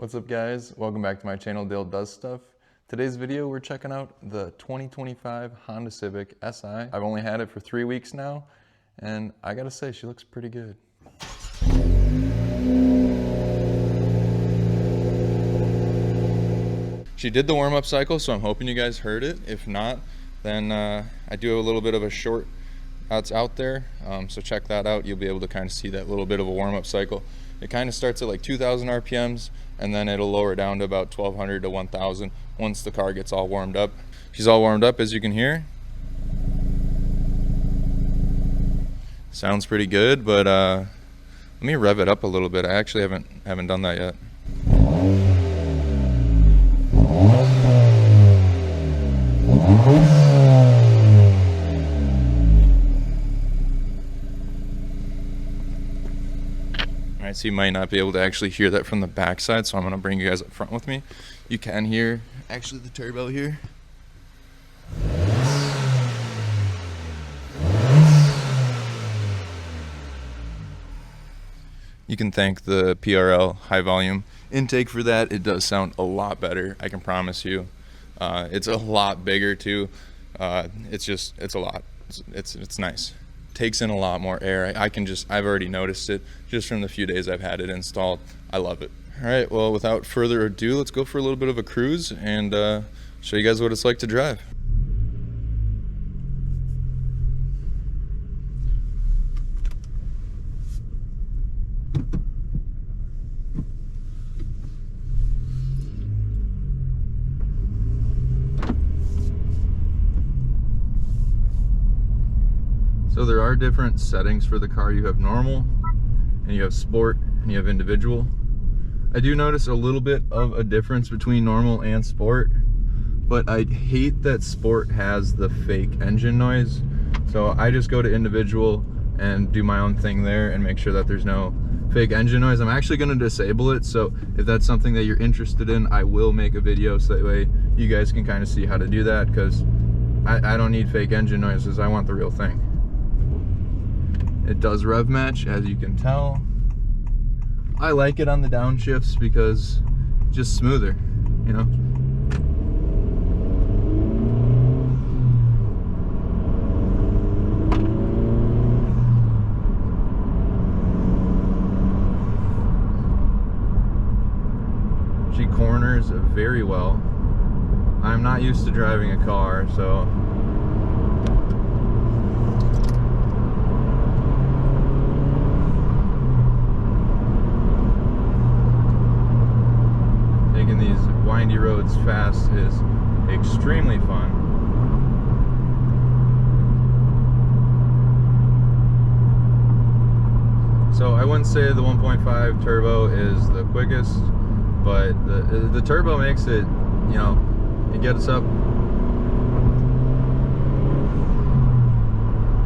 What's up guys, welcome back to my channel Dale Does Stuff. Today's video we're checking out the 2025 Honda Civic Si. I've only had it for 3 weeks now and I gotta say she looks pretty good. She did the warm-up cycle, so I'm hoping you guys heard it. If not, then I do have a little bit of a short that's out there, so check that out. You'll be able to kind of see that little bit of a warm-up cycle. It kind of starts at like 2,000 RPMs and then it'll lower down to about 1,200 to 1,000 once the car gets all warmed up. She's all warmed up, as you can hear. Sounds pretty good, but let me rev it up a little bit. I actually haven't done that yet. Alright, so you might not be able to actually hear that from the backside, so I'm going to bring you guys up front with me. You can hear actually the turbo here. You can thank the PRL high volume intake for that. It does sound a lot better, I can promise you. It's a lot bigger too. It's a lot. It's nice. Takes in a lot more air. I've already noticed it just from the few days I've had it installed. I love it. All right, well, without further ado, let's go for a little bit of a cruise and show you guys what it's like to drive. So there are different settings for the car. You have normal, and you have sport, and you have individual. I do notice a little bit of a difference between normal and sport, but I hate that sport has the fake engine noise. So I just go to individual and do my own thing there and make sure that there's no fake engine noise. I'm actually going to disable it, so if that's something that you're interested in, I will make a video so that way you guys can kind of see how to do that, because I don't need fake engine noises. I want the real thing. It does rev match, as you can tell. I like it on the downshifts because it's just smoother, you know? She corners very well. I'm not used to driving a car, so these windy roads fast is extremely fun. So I wouldn't say the 1.5 turbo is the quickest, but the turbo makes it, you know, it gets up.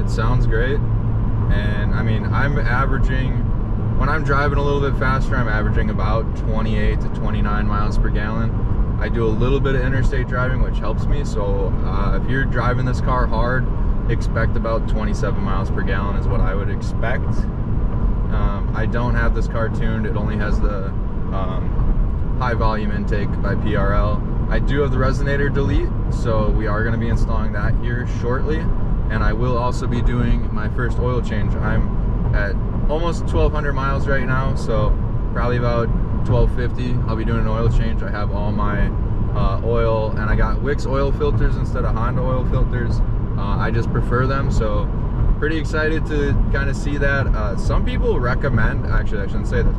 It sounds great, and I mean, I'm averaging, when I'm driving a little bit faster, I'm averaging about 28 to 29 miles per gallon. I do a little bit of interstate driving, which helps me. So if you're driving this car hard, expect about 27 miles per gallon is what I would expect. I don't have this car tuned. It only has the high volume intake by PRL. I do have the resonator delete, so we are going to be installing that here shortly. And I will also be doing my first oil change. I'm at almost 1,200 miles right now, so probably about 1,250 I'll be doing an oil change. I have all my oil, and I got Wix oil filters instead of Honda oil filters. I just prefer them, so pretty excited to kind of see that. Some people recommend, actually I shouldn't say this,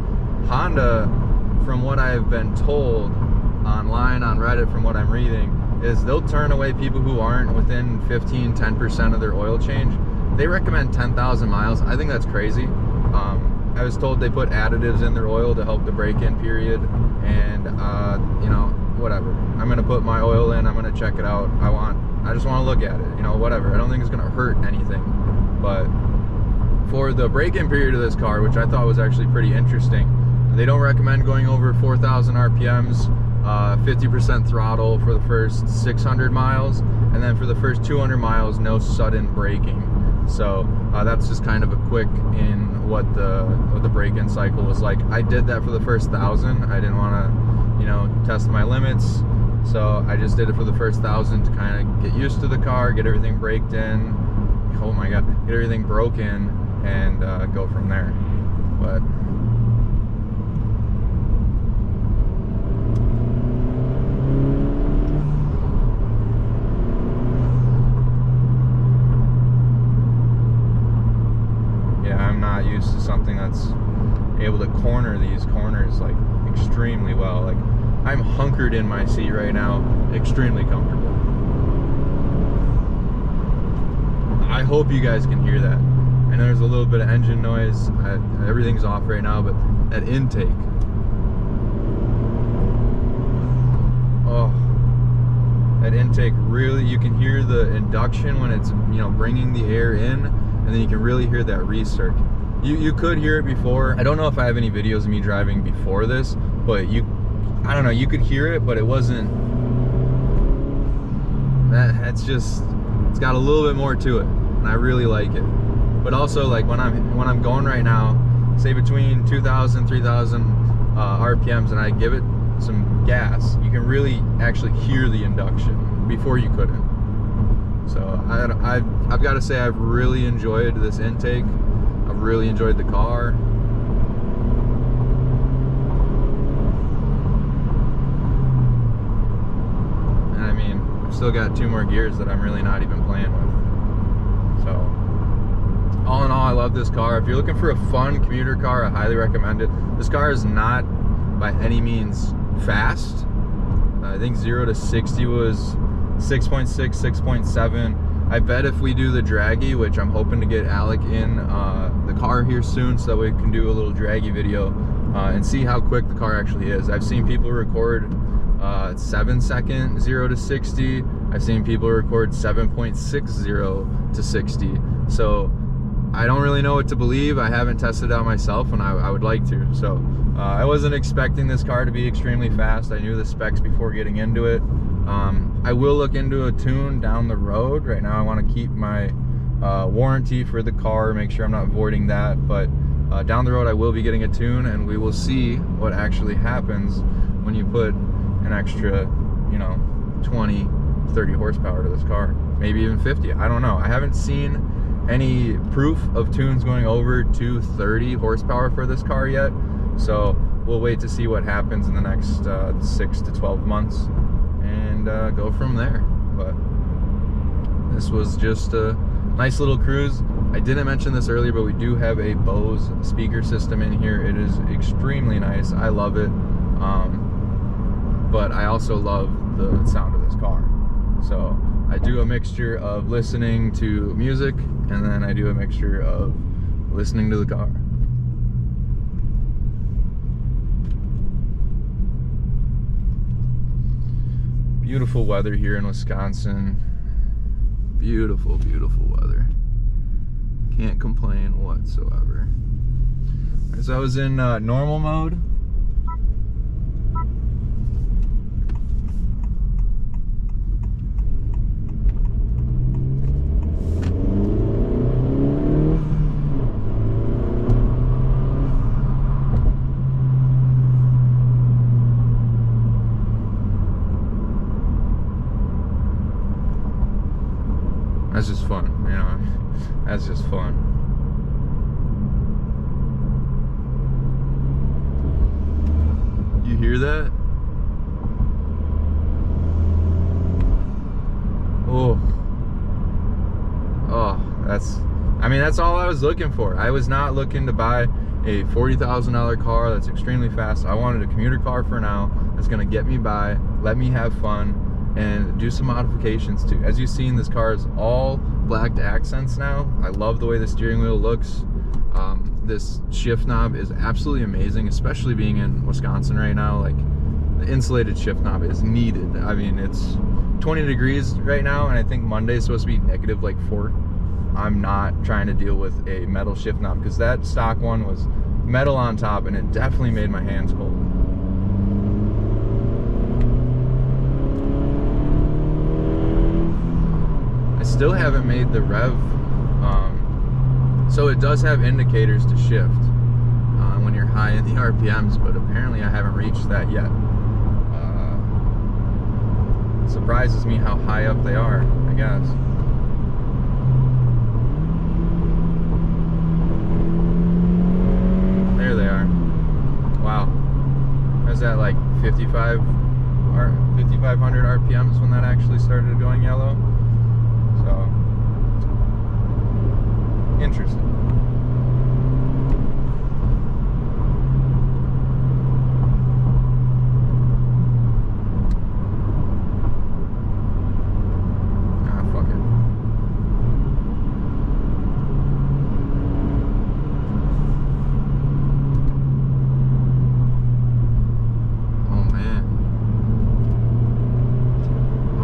Honda, from what I've been told online on Reddit, from what I'm reading, is they'll turn away people who aren't within 15-10% of their oil change. They recommend 10,000 miles. I think that's crazy. I was told they put additives in their oil to help the break-in period, and you know, whatever. I'm gonna put my oil in, I'm gonna check it out. I just want to look at it, you know, whatever. I don't think it's gonna hurt anything. But for the break-in period of this car, which I thought was actually pretty interesting, they don't recommend going over 4,000 RPMs, 50% throttle for the first 600 miles, and then for the first 200 miles, no sudden braking. So that's just kind of a quick in what the break-in cycle was like. I did that for the first 1,000. I didn't want to, you know, test my limits, so I just did it for the first 1,000 to kind of get used to the car, get everything braked in. Oh my god, get everything broken, and go from there. But I'm not used to something that's able to corner these corners like extremely well. Like, I'm hunkered in my seat right now, extremely comfortable. I hope you guys can hear that. I know there's a little bit of engine noise. Everything's off right now, but that intake. Oh, that intake really, you can hear the induction when it's, you know, bringing the air in, and then you can really hear that recirc. You could hear it before. I don't know if I have any videos of me driving before this, but I don't know, you could hear it, but it wasn't, it's just, it's got a little bit more to it, and I really like it. But also, like, when I'm going right now, say between 2,000, 3,000 RPMs, and I give it some gas, you can really actually hear the induction. Before you couldn't. So I've got to say, I've really enjoyed this intake. I've really enjoyed the car. And I mean, I've still got 2 more gears that I'm really not even playing with. So all in all, I love this car. If you're looking for a fun commuter car, I highly recommend it. This car is not by any means fast. I think 0 to 60 was 6.6, 6.7. I bet if we do the draggy, which I'm hoping to get Alec in the car here soon, so that we can do a little draggy video and see how quick the car actually is. I've seen people record 7-second 0 to 60. I've seen people record 7.60 to 60. So I don't really know what to believe. I haven't tested it out myself, and I would like to. So I wasn't expecting this car to be extremely fast. I knew the specs before getting into it. I will look into a tune down the road. Right now I want to keep my warranty for the car, make sure I'm not voiding that, but down the road I will be getting a tune, and we will see what actually happens when you put an extra, you know, 20, 30 horsepower to this car, maybe even 50. I don't know. I haven't seen any proof of tunes going over 230 horsepower for this car yet, so we'll wait to see what happens in the next 6 to 12 months and go from there. But this was just a nice little cruise. I didn't mention this earlier, but we do have a Bose speaker system in here. It is extremely nice. I love it, but I also love the sound of this car. So I do a mixture of listening to music, and then I do a mixture of listening to the car. Beautiful weather here in Wisconsin. Beautiful, beautiful weather. Can't complain whatsoever. Alright, so I was in normal mode. That's just fun, you know, that's just fun. You hear that? Oh, I mean, that's all I was looking for. I was not looking to buy a $40,000 car that's extremely fast. I wanted a commuter car for now that's gonna get me by, let me have fun, and do some modifications too. As you've seen, this car is all blacked accents now. I love the way the steering wheel looks. This shift knob is absolutely amazing, especially being in Wisconsin right now. Like, the insulated shift knob is needed. I mean, it's 20 degrees right now, and I think Monday is supposed to be negative like 4. I'm not trying to deal with a metal shift knob, because that stock one was metal on top, and it definitely made my hands cold. I still haven't made the rev So it does have indicators to shift when you're high in the RPMs, but apparently I haven't reached that yet. It surprises me how high up they are, I guess. There they are. Wow. Is that like 5,500 RPMs when that actually started going yellow? So, interesting.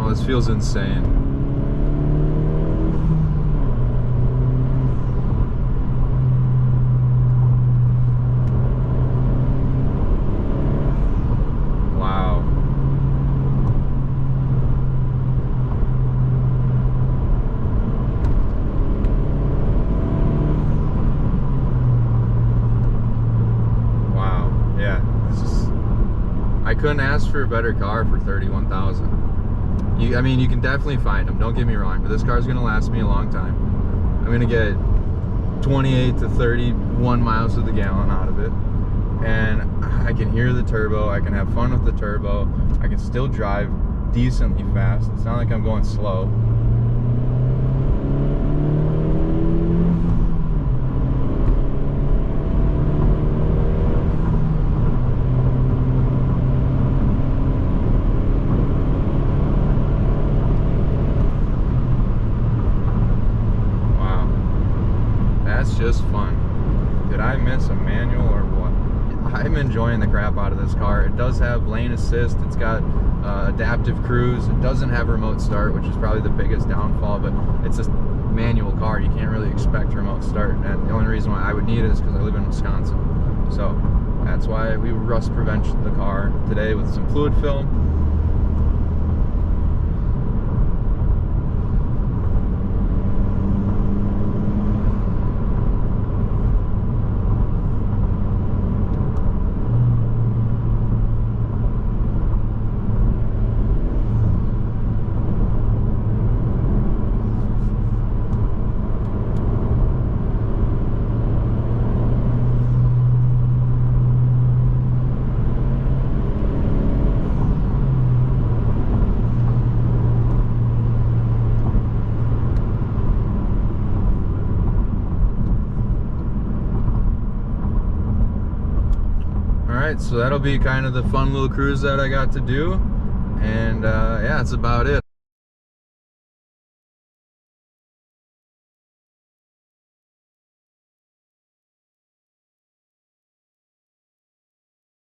This feels insane. Wow. Wow. Yeah. I couldn't ask for a better car for $31,000. I mean, you can definitely find them, don't get me wrong, but this car's gonna last me a long time. I'm gonna get 28 to 31 miles to the gallon out of it, and I can hear the turbo, I can have fun with the turbo, I can still drive decently fast. It's not like I'm going slow. That's just fun. Did I miss a manual or what? I'm enjoying the crap out of this car. It does have lane assist. It's got adaptive cruise. It doesn't have remote start, which is probably the biggest downfall, but it's a manual car. You can't really expect remote start. And the only reason why I would need it is because I live in Wisconsin. So that's why we rust prevent the car today with some fluid film. Alright, so that'll be kind of the fun little cruise that I got to do, and yeah, that's about it.